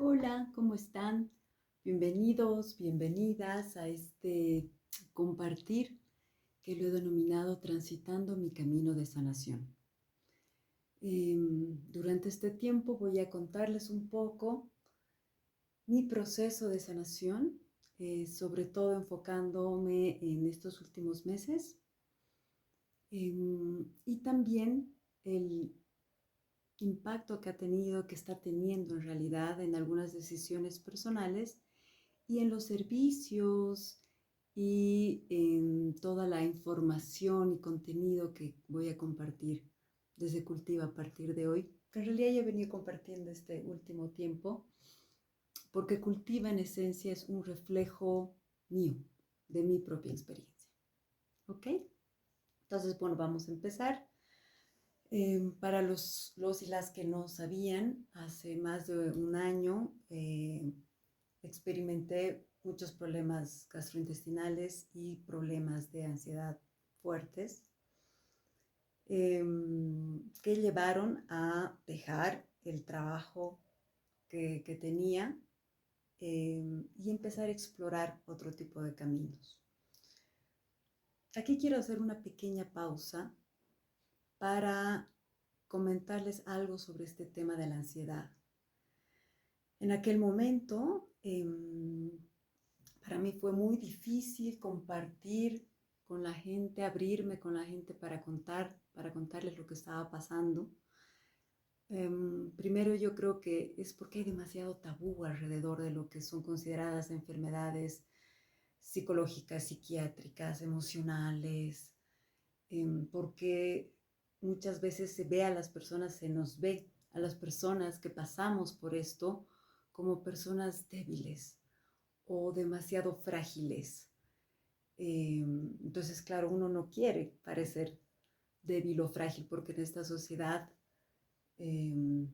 Hola, ¿cómo están? Bienvenidos, bienvenidas a este compartir que lo he denominado Transitando mi camino de sanación. Durante este tiempo voy a contarles un poco mi proceso de sanación, sobre todo enfocándome en estos últimos meses, y también el impacto que ha tenido, que está teniendo en realidad en algunas decisiones personales y en los servicios y en toda la información y contenido que voy a compartir desde Cultiva a partir de hoy, que en realidad ya he venido compartiendo este último tiempo, porque Cultiva en esencia es un reflejo mío, de mi propia experiencia. ¿Ok? Entonces, bueno, vamos a empezar. Para los y las que no sabían, hace más de un año experimenté muchos problemas gastrointestinales y problemas de ansiedad fuertes, que llevaron a dejar el trabajo que tenía, y empezar a explorar otro tipo de caminos. Aquí quiero hacer una pequeña pausa para comentarles algo sobre este tema de la ansiedad. En aquel momento, para mí fue muy difícil compartir con la gente, abrirme con la gente para contarles lo que estaba pasando. Primero yo creo que es porque hay demasiado tabú alrededor de lo que son consideradas enfermedades psicológicas, psiquiátricas, emocionales, porque muchas veces se ve a las personas, se nos ve a las personas que pasamos por esto como personas débiles o demasiado frágiles. Entonces, claro, uno no quiere parecer débil o frágil porque en esta sociedad eh,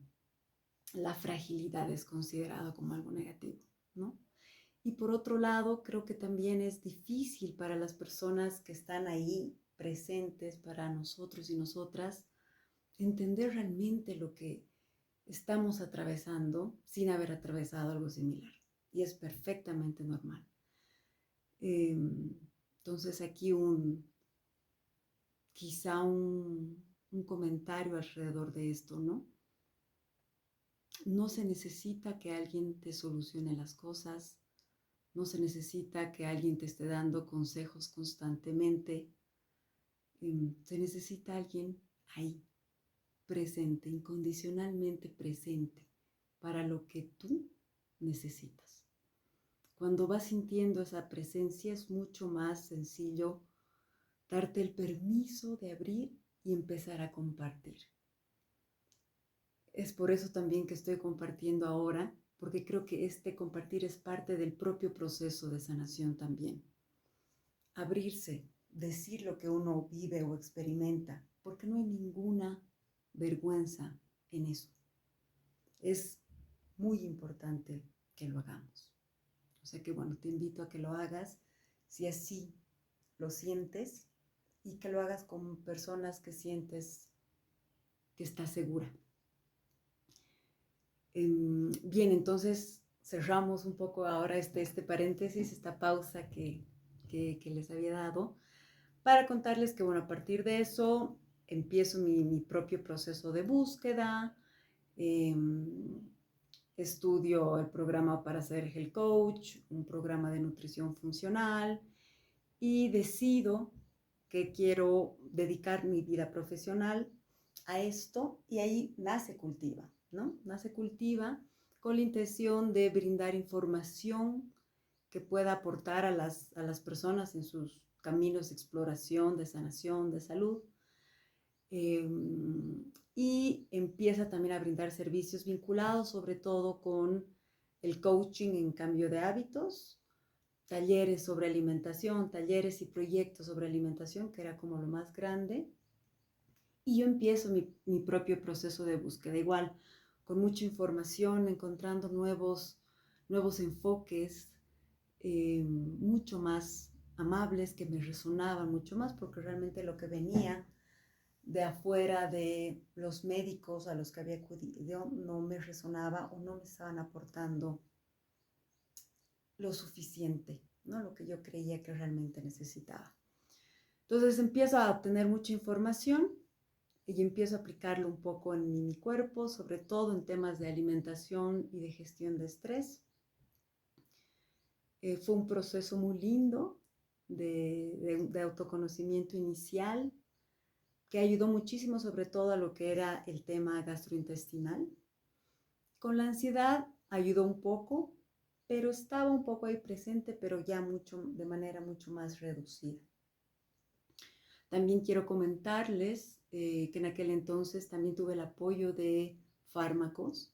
la fragilidad es considerada como algo negativo, ¿no? Y por otro lado, creo que también es difícil para las personas que están ahí presentes, para nosotros y nosotras, entender realmente lo que estamos atravesando sin haber atravesado algo similar. Y es perfectamente normal. Entonces aquí quizá un comentario alrededor de esto, ¿no? No se necesita que alguien te solucione las cosas, no se necesita que alguien te esté dando consejos constantemente, se necesita alguien ahí, presente, incondicionalmente presente, para lo que tú necesitas. Cuando vas sintiendo esa presencia es mucho más sencillo darte el permiso de abrir y empezar a compartir. Es por eso también que estoy compartiendo ahora, porque creo que este compartir es parte del propio proceso de sanación también. Abrirse, decir lo que uno vive o experimenta, porque no hay ninguna vergüenza en eso. Es muy importante que lo hagamos. O sea que bueno, te invito a que lo hagas si así lo sientes y que lo hagas con personas que sientes que estás segura. Bien, entonces cerramos un poco ahora este paréntesis, esta pausa que les había dado, para contarles que, bueno, a partir de eso empiezo mi propio proceso de búsqueda, eh, estudio el programa para ser Health Coach, un programa de nutrición funcional, y decido que quiero dedicar mi vida profesional a esto, y ahí nace Cultiva, ¿no? Nace Cultiva con la intención de brindar información que pueda aportar a las personas en sus caminos de exploración, de sanación, de salud. Y empieza también a brindar servicios vinculados sobre todo con el coaching en cambio de hábitos, talleres sobre alimentación, talleres y proyectos sobre alimentación, que era como lo más grande. Y yo empiezo mi propio proceso de búsqueda, igual, con mucha información, encontrando nuevos enfoques, mucho más amables, que me resonaban mucho más, porque realmente lo que venía de afuera de los médicos a los que había acudido no me resonaba o no me estaban aportando lo suficiente, ¿no? Lo que yo creía que realmente necesitaba. Entonces empiezo a obtener mucha información y empiezo a aplicarlo un poco en mi cuerpo, sobre todo en temas de alimentación y de gestión de estrés. Fue un proceso muy lindo de autoconocimiento inicial que ayudó muchísimo sobre todo a lo que era el tema gastrointestinal. Con la ansiedad ayudó un poco, pero estaba un poco ahí presente, pero ya de manera mucho más reducida. También quiero comentarles que en aquel entonces también tuve el apoyo de fármacos.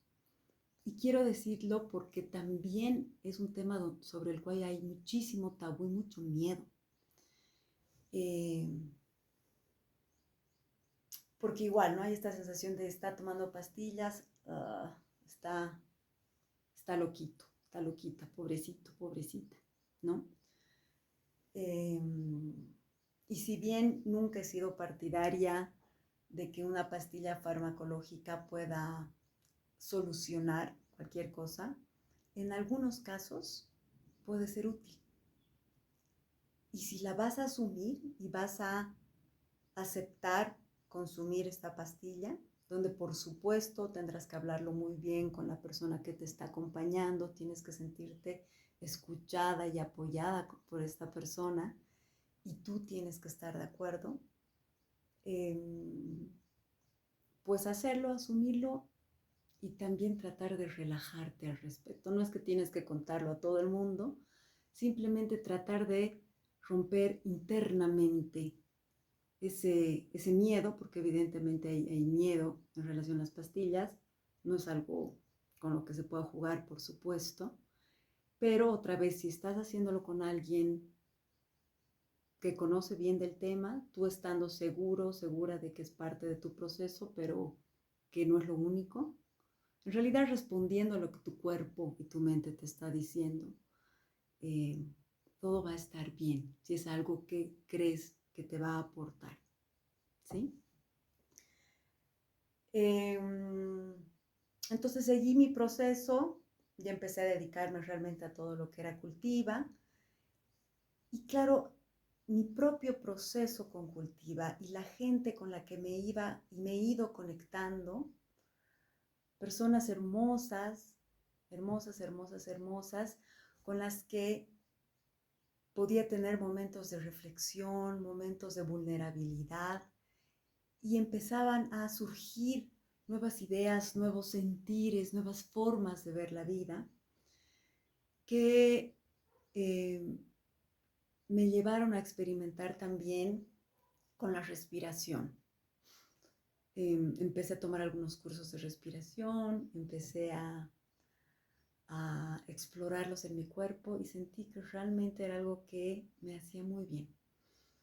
Y quiero decirlo porque también es un tema sobre el cual hay muchísimo tabú y mucho miedo. Porque igual, ¿no? Hay esta sensación de estar tomando pastillas, está loquito, está loquita, pobrecito, pobrecita, ¿no? Y si bien nunca he sido partidaria de que una pastilla farmacológica pueda solucionar cualquier cosa, en algunos casos puede ser útil. Y si la vas a asumir y vas a aceptar consumir esta pastilla, donde por supuesto tendrás que hablarlo muy bien con la persona que te está acompañando, tienes que sentirte escuchada y apoyada por esta persona y tú tienes que estar de acuerdo, pues hacerlo, asumirlo y también tratar de relajarte al respecto. No es que tienes que contarlo a todo el mundo, simplemente tratar de romper internamente ese miedo, porque evidentemente hay miedo en relación a las pastillas, no es algo con lo que se pueda jugar, por supuesto, pero otra vez, si estás haciéndolo con alguien que conoce bien del tema, tú estando seguro, segura de que es parte de tu proceso, pero que no es lo único, en realidad respondiendo a lo que tu cuerpo y tu mente te está diciendo, todo va a estar bien, si es algo que crees que te va a aportar, ¿sí? Entonces seguí mi proceso, ya empecé a dedicarme realmente a todo lo que era Cultiva. Y claro, mi propio proceso con Cultiva y la gente con la que me iba y me he ido conectando, personas hermosas, hermosas, hermosas, hermosas, con las que podía tener momentos de reflexión, momentos de vulnerabilidad, y empezaban a surgir nuevas ideas, nuevos sentires, nuevas formas de ver la vida, que me llevaron a experimentar también con la respiración. Empecé a tomar algunos cursos de respiración, empecé a explorarlos en mi cuerpo y sentí que realmente era algo que me hacía muy bien.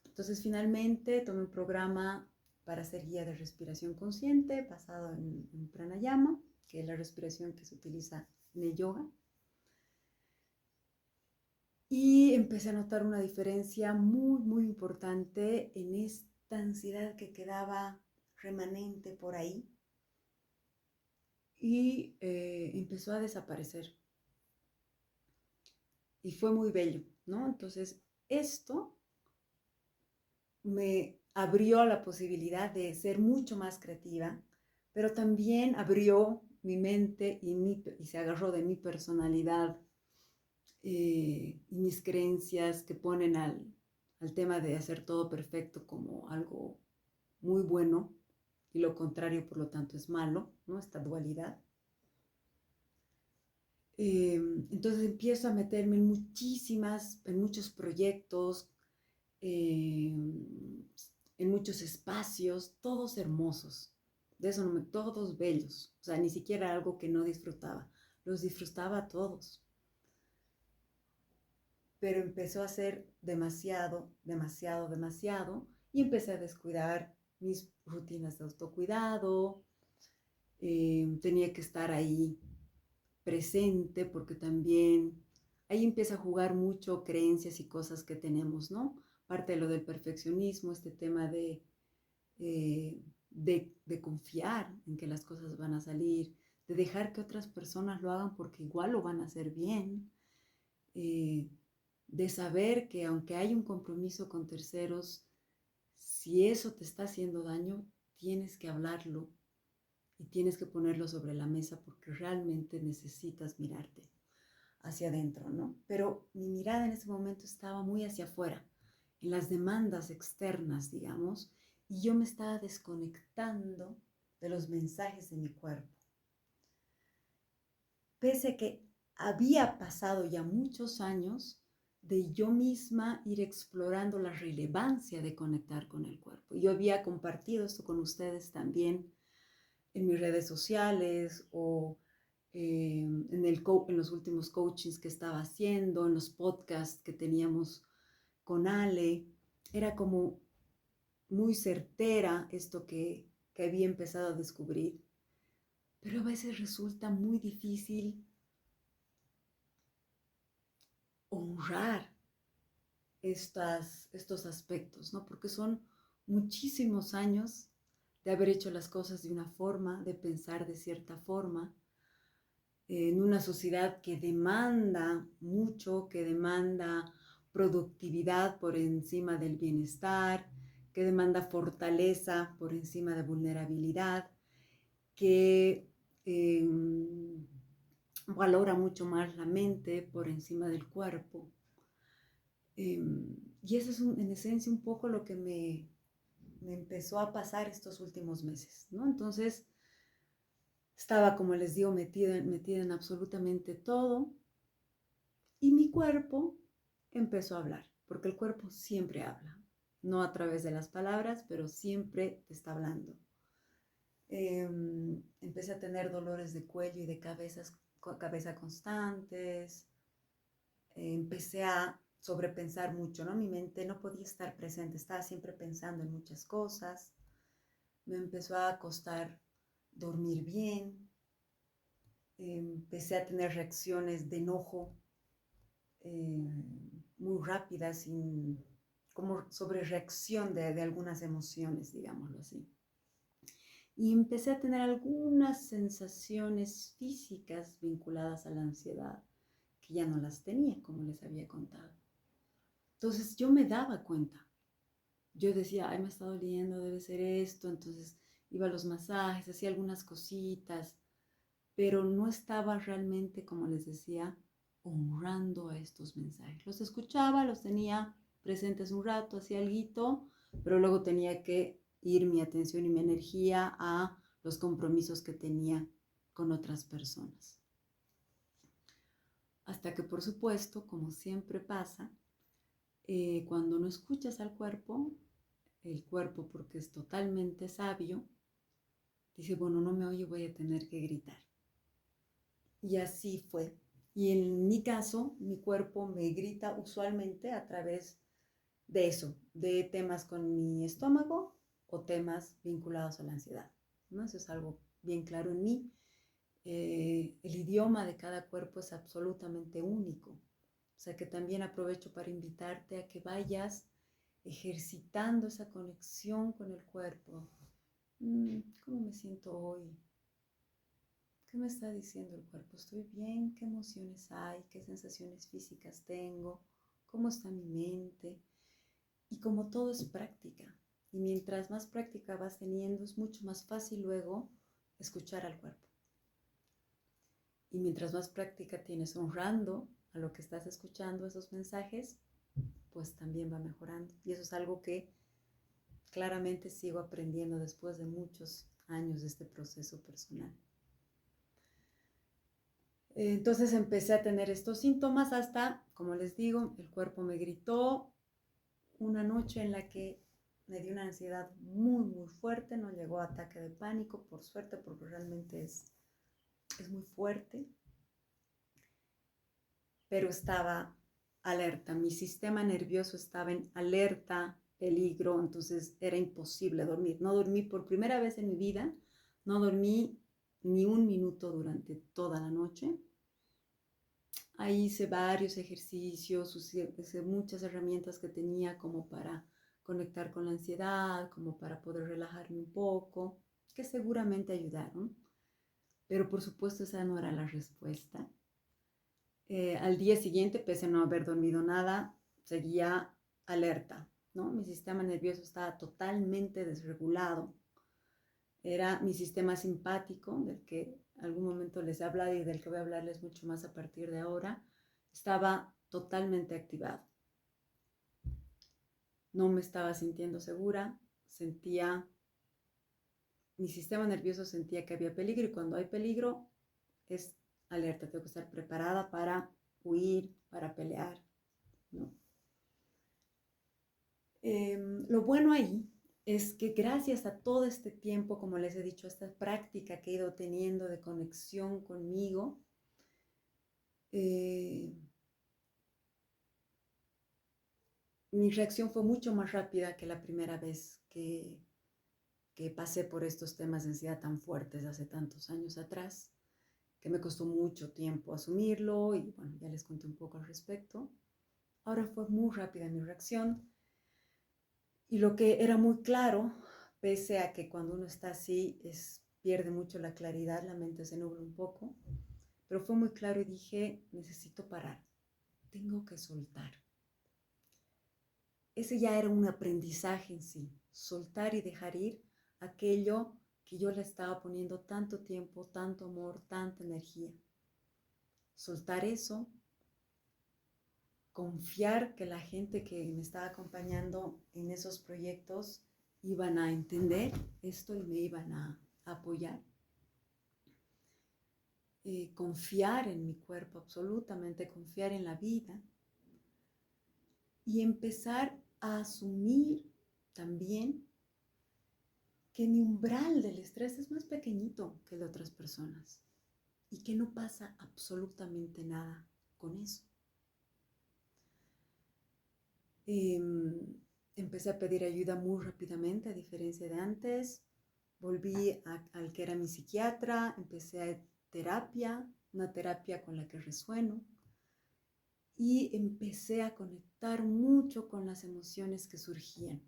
Entonces finalmente tomé un programa para ser guía de respiración consciente basado en pranayama, que es la respiración que se utiliza en el yoga. Y empecé a notar una diferencia muy, muy importante en esta ansiedad que quedaba remanente por ahí y empezó a desaparecer. Y fue muy bello, ¿no? Entonces, esto me abrió la posibilidad de ser mucho más creativa, pero también abrió mi mente y se agarró de mi personalidad y mis creencias que ponen al tema de hacer todo perfecto como algo muy bueno y lo contrario, por lo tanto, es malo, ¿no? Esta dualidad. Entonces empiezo a meterme en muchos proyectos, en muchos espacios, todos hermosos. De eso no todos bellos. O sea, ni siquiera algo que no disfrutaba. Los disfrutaba todos. Pero empezó a ser demasiado, demasiado, demasiado. Y empecé a descuidar mis rutinas de autocuidado. Tenía que estar ahí presente porque también ahí empieza a jugar mucho creencias y cosas que tenemos, ¿no? Parte de lo del perfeccionismo, este tema de de confiar en que las cosas van a salir, de dejar que otras personas lo hagan porque igual lo van a hacer bien, de saber que aunque hay un compromiso con terceros, si eso te está haciendo daño, tienes que hablarlo y tienes que ponerlo sobre la mesa porque realmente necesitas mirarte hacia adentro, ¿no? Pero mi mirada en ese momento estaba muy hacia afuera, en las demandas externas, digamos, y yo me estaba desconectando de los mensajes de mi cuerpo. Pese a que había pasado ya muchos años de yo misma ir explorando la relevancia de conectar con el cuerpo. Yo había compartido esto con ustedes también en mis redes sociales o en los últimos coachings que estaba haciendo, en los podcasts que teníamos con Ale. Era como muy certera esto que había empezado a descubrir, pero a veces resulta muy difícil honrar estos aspectos, ¿no? Porque son muchísimos años de haber hecho las cosas de una forma, de pensar de cierta forma, en una sociedad que demanda mucho, que demanda productividad por encima del bienestar, que demanda fortaleza por encima de vulnerabilidad, que valora mucho más la mente por encima del cuerpo. Y eso es en esencia un poco lo que me empezó a pasar estos últimos meses, ¿no? Entonces, estaba, como les digo, metida en absolutamente todo y mi cuerpo empezó a hablar, porque el cuerpo siempre habla, no a través de las palabras, pero siempre te está hablando. Empecé a tener dolores de cuello y de cabeza constantes, empecé a sobrepensar mucho, ¿no? Mi mente no podía estar presente, estaba siempre pensando en muchas cosas, me empezó a costar dormir bien, empecé a tener reacciones de enojo muy rápidas, como sobre reacción de algunas emociones, digámoslo así. Y empecé a tener algunas sensaciones físicas vinculadas a la ansiedad, que ya no las tenía, como les había contado. Entonces yo me daba cuenta. Yo decía, ay, me está doliendo, debe ser esto. Entonces iba a los masajes, hacía algunas cositas, pero no estaba realmente, como les decía, honrando a estos mensajes. Los escuchaba, los tenía presentes un rato, hacía algo, pero luego tenía que ir mi atención y mi energía a los compromisos que tenía con otras personas. Hasta que, por supuesto, como siempre pasa, cuando no escuchas al cuerpo, el cuerpo, porque es totalmente sabio, dice, bueno, no me oye, voy a tener que gritar. Y así fue. Y en mi caso, mi cuerpo me grita usualmente a través de eso, de temas con mi estómago o temas vinculados a la ansiedad, ¿no? Eso es algo bien claro en mí. El idioma de cada cuerpo es absolutamente único. O sea que también aprovecho para invitarte a que vayas ejercitando esa conexión con el cuerpo. ¿Cómo me siento hoy? ¿Qué me está diciendo el cuerpo? ¿Estoy bien? ¿Qué emociones hay? ¿Qué sensaciones físicas tengo? ¿Cómo está mi mente? Y como todo es práctica, y mientras más práctica vas teniendo, es mucho más fácil luego escuchar al cuerpo. Y mientras más práctica tienes honrando a lo que estás escuchando, esos mensajes, pues también va mejorando. Y eso es algo que claramente sigo aprendiendo después de muchos años de este proceso personal. Entonces empecé a tener estos síntomas hasta, como les digo, el cuerpo me gritó una noche en la que me dio una ansiedad muy, muy fuerte. No llegó a ataque de pánico, por suerte, porque realmente es muy fuerte. Pero estaba alerta, mi sistema nervioso estaba en alerta, peligro, entonces era imposible dormir. No dormí por primera vez en mi vida, no dormí ni un minuto durante toda la noche. Ahí hice varios ejercicios, usé muchas herramientas que tenía como para conectar con la ansiedad, como para poder relajarme un poco, que seguramente ayudaron, pero por supuesto esa no era la respuesta. Al día siguiente, pese a no haber dormido nada, seguía alerta, ¿no? Mi sistema nervioso estaba totalmente desregulado. Era mi sistema simpático, del que algún momento les he hablado y del que voy a hablarles mucho más a partir de ahora, estaba totalmente activado. No me estaba sintiendo segura, mi sistema nervioso sentía que había peligro y cuando hay peligro es alerta, tengo que estar preparada para huir, para pelear, ¿no? Lo bueno ahí es que gracias a todo este tiempo, como les he dicho, esta práctica que he ido teniendo de conexión conmigo, mi reacción fue mucho más rápida que la primera vez que pasé por estos temas de ansiedad tan fuertes hace tantos años atrás, que me costó mucho tiempo asumirlo y bueno, ya les conté un poco al respecto. Ahora fue muy rápida mi reacción y lo que era muy claro, pese a que cuando uno está así pierde mucho la claridad, la mente se nubla un poco, pero fue muy claro y dije, necesito parar, tengo que soltar. Ese ya era un aprendizaje en sí, soltar y dejar ir aquello que yo le estaba poniendo tanto tiempo, tanto amor, tanta energía. Soltar eso, confiar que la gente que me estaba acompañando en esos proyectos iban a entender esto y me iban a apoyar. Confiar en mi cuerpo, absolutamente confiar en la vida y empezar a asumir también que mi umbral del estrés es más pequeñito que el de otras personas y que no pasa absolutamente nada con eso. Empecé a pedir ayuda muy rápidamente, a diferencia de antes. Volví al que era mi psiquiatra, empecé a terapia, una terapia con la que resueno, y empecé a conectar mucho con las emociones que surgían.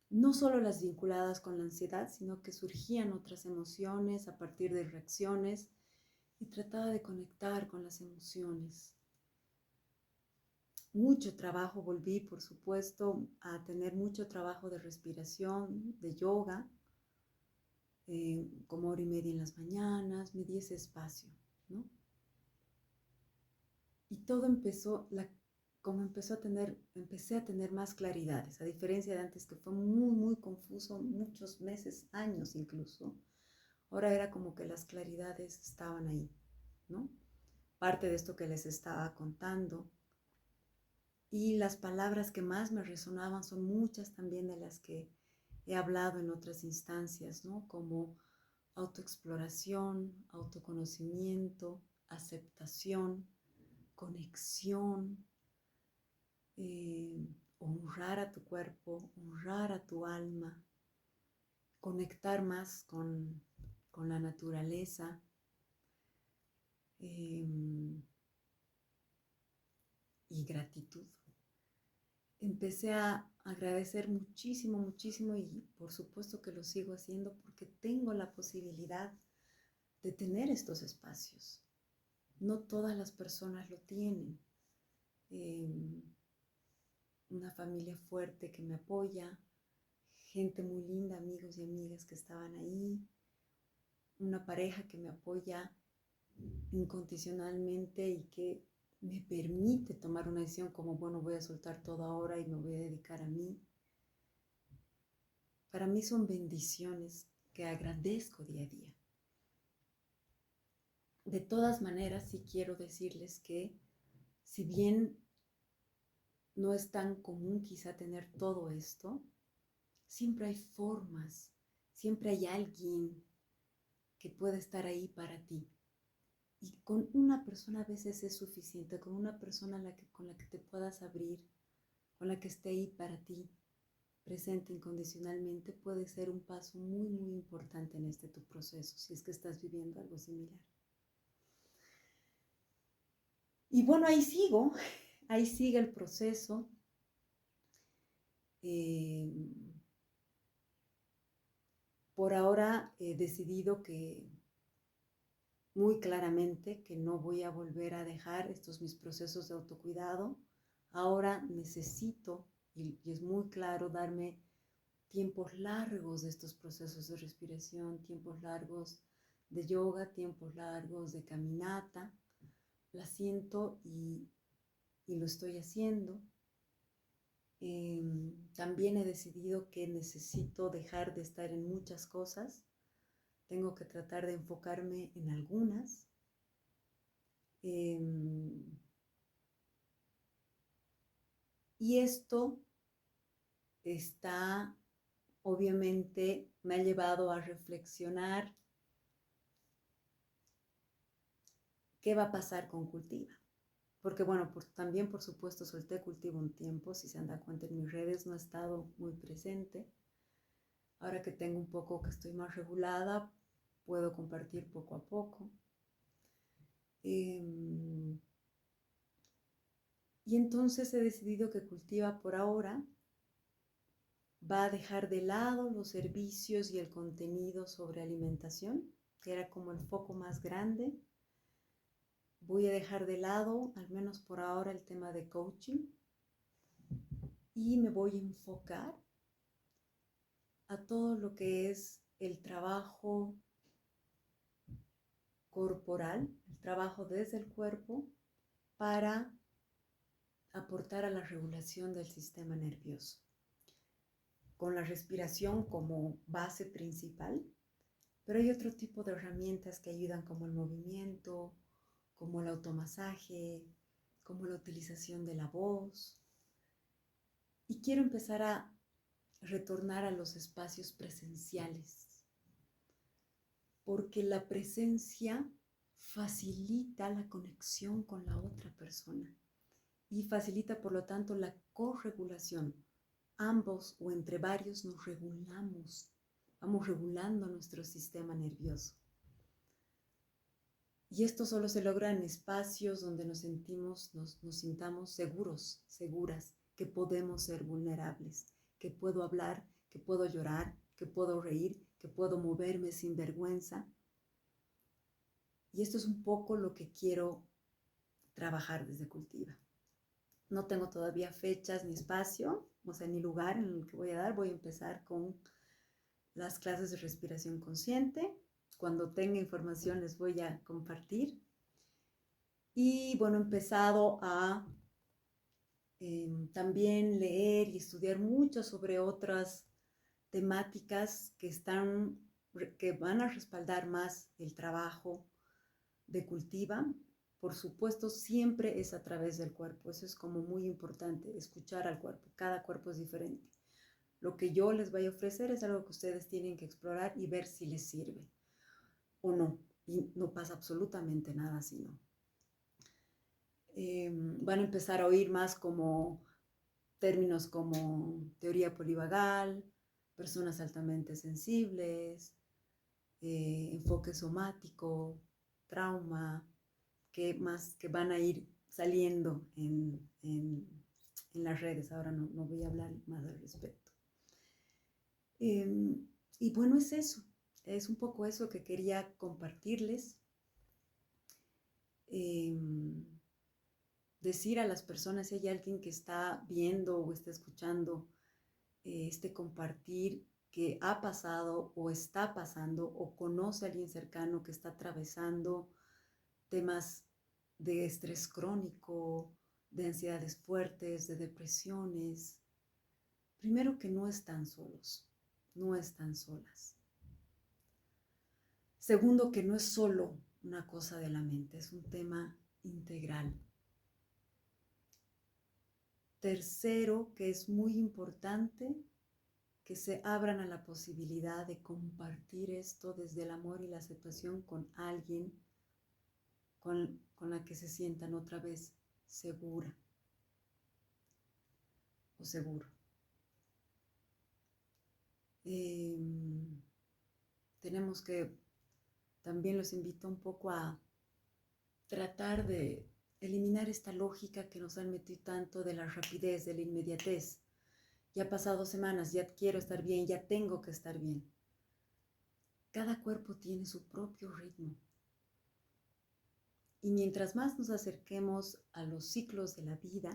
No solo las vinculadas con la ansiedad, sino que surgían otras emociones a partir de reacciones y trataba de conectar con las emociones. Mucho trabajo, volví por supuesto a tener mucho trabajo de respiración, de yoga, como 1 hora y media en las mañanas, me di ese espacio, ¿no? Y todo empezó, empecé a tener más claridades, a diferencia de antes que fue muy, muy confuso, muchos meses, años incluso. Ahora era como que las claridades estaban ahí, ¿no? Parte de esto que les estaba contando. Y las palabras que más me resonaban son muchas también de las que he hablado en otras instancias, ¿no? Como autoexploración, autoconocimiento, aceptación, conexión, honrar a tu cuerpo, honrar a tu alma, conectar más con la naturaleza, y gratitud. Empecé a agradecer muchísimo, muchísimo y por supuesto que lo sigo haciendo porque tengo la posibilidad de tener estos espacios. No todas las personas lo tienen. Una familia fuerte que me apoya, gente muy linda, amigos y amigas que estaban ahí, una pareja que me apoya incondicionalmente y que me permite tomar una decisión como, bueno, voy a soltar todo ahora y me voy a dedicar a mí. Para mí son bendiciones que agradezco día a día. De todas maneras, sí quiero decirles que si bien no es tan común quizá tener todo esto, siempre hay formas, siempre hay alguien que puede estar ahí para ti. Y con una persona a veces es suficiente, con una persona con la que te puedas abrir, con la que esté ahí para ti, presente incondicionalmente, puede ser un paso muy, muy importante en tu proceso, si es que estás viviendo algo similar. Y bueno, ahí sigue el proceso. Eh, por ahora he decidido que muy claramente que no voy a volver a dejar estos mis procesos de autocuidado. Ahora necesito, y es muy claro, darme tiempos largos de estos procesos de respiración, tiempos largos de yoga, tiempos largos de caminata. La siento y lo estoy haciendo. También he decidido que necesito dejar de estar en muchas cosas. Tengo que tratar de enfocarme en algunas. Y esto está, obviamente, me ha llevado a reflexionar qué va a pasar con Cultiva. Porque bueno, también por supuesto solté Cultiva un tiempo, si se han dado cuenta en mis redes no he estado muy presente. Ahora que tengo un poco, que estoy más regulada, puedo compartir poco a poco. Y entonces he decidido que Cultiva por ahora va a dejar de lado los servicios y el contenido sobre alimentación, que era como el foco más grande. Voy a dejar de lado, al menos por ahora, el tema de coaching y me voy a enfocar a todo lo que es el trabajo corporal, el trabajo desde el cuerpo para aportar a la regulación del sistema nervioso, con la respiración como base principal, pero hay otro tipo de herramientas que ayudan como el movimiento, como el automasaje, como la utilización de la voz. Y quiero empezar a retornar a los espacios presenciales, porque la presencia facilita la conexión con la otra persona y facilita, por lo tanto, la corregulación. Ambos o entre varios nos regulamos, vamos regulando nuestro sistema nervioso. Y esto solo se logra en espacios donde nos sintamos seguros, seguras, que podemos ser vulnerables, que puedo hablar, que puedo llorar, que puedo reír, que puedo moverme sin vergüenza. Y esto es un poco lo que quiero trabajar desde Cultiva. No tengo todavía fechas ni espacio, o sea, ni lugar en el que voy a dar. Voy a empezar con las clases de respiración consciente. Cuando tenga información les voy a compartir. Y bueno, he empezado a también leer y estudiar mucho sobre otras temáticas que van a respaldar más el trabajo de Cultiva. Por supuesto, siempre es a través del cuerpo. Eso es como muy importante, escuchar al cuerpo. Cada cuerpo es diferente. Lo que yo les voy a ofrecer es algo que ustedes tienen que explorar y ver si les sirve o no. Y no pasa absolutamente nada si no. Van a empezar a oír más como términos como teoría polivagal, personas altamente sensibles, enfoque somático, trauma, que van a ir saliendo en las redes. Ahora no voy a hablar más al respecto. Y bueno, es eso. Es un poco eso que quería compartirles. Decir a las personas, si hay alguien que está viendo o está escuchando este compartir que ha pasado o está pasando o conoce a alguien cercano que está atravesando temas de estrés crónico, de ansiedades fuertes, de depresiones. Primero, que no están solos, no están solas. Segundo, que no es solo una cosa de la mente, es un tema integral. Tercero, que es muy importante que se abran a la posibilidad de compartir esto desde el amor y la aceptación con alguien con la que se sientan otra vez segura o seguro. Tenemos que, también los invito un poco a tratar de eliminar esta lógica que nos han metido tanto de la rapidez, de la inmediatez. Ya ha pasado semanas, ya quiero estar bien, ya tengo que estar bien. Cada cuerpo tiene su propio ritmo. Y mientras más nos acerquemos a los ciclos de la vida,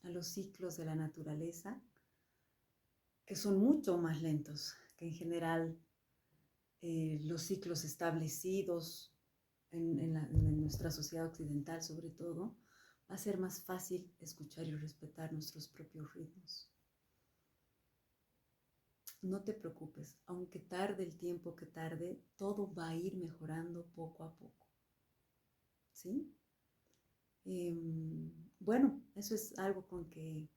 a los ciclos de la naturaleza, que son mucho más lentos que en general los ciclos establecidos en nuestra sociedad occidental sobre todo, va a ser más fácil escuchar y respetar nuestros propios ritmos. No te preocupes, aunque tarde el tiempo que tarde, todo va a ir mejorando poco a poco. ¿Sí? Bueno, eso es algo que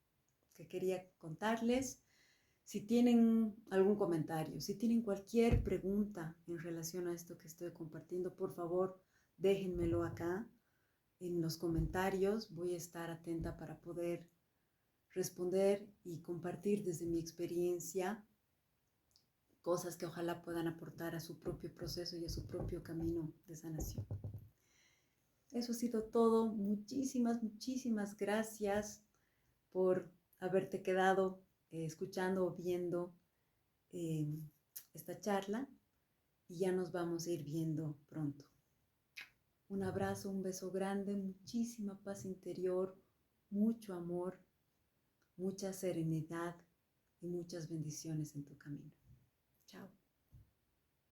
quería contarles. Si tienen algún comentario, si tienen cualquier pregunta en relación a esto que estoy compartiendo, por favor, déjenmelo acá en los comentarios. Voy a estar atenta para poder responder y compartir desde mi experiencia cosas que ojalá puedan aportar a su propio proceso y a su propio camino de sanación. Eso ha sido todo. Muchísimas gracias por haberte quedado escuchando o viendo esta charla y ya nos vamos a ir viendo pronto. Un abrazo, un beso grande, muchísima paz interior, mucho amor, mucha serenidad y muchas bendiciones en tu camino. Chao.